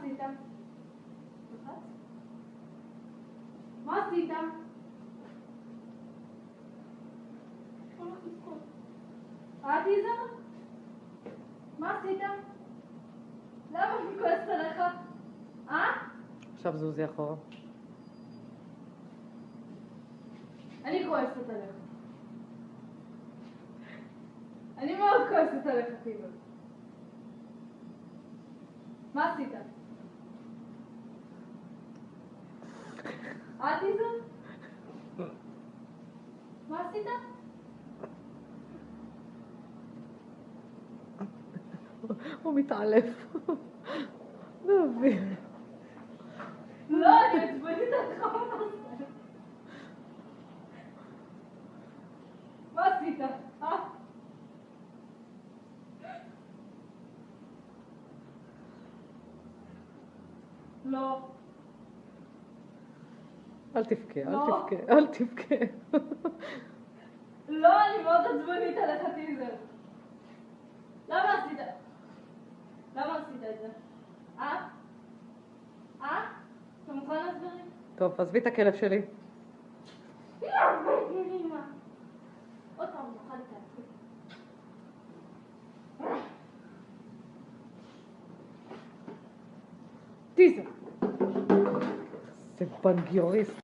עשית? מה עשית? איזר? מה עשית? למה אני כועסת עליך? עכשיו זוזי אחורה. אני כועסת עליך. אני מאוד כועסת עליך, טיבר. מה עשית? איזר? מה עשית? הוא מתעלף. נביא. לא, אני עצבנית עליך, מה אתה עושה? מה עשית? לא. אל תבכה, אל לא. תבכה, אל תבכה. לא, אני מאוד עצבנית עליך, טיזר. למה עשית? למה עשית את זה? אתה מוכן להסביר לי? טוב, עזבי את הכלב שלי. עוד פעם, נוכל להתעסק. טיזר. זה בנגיוריסט.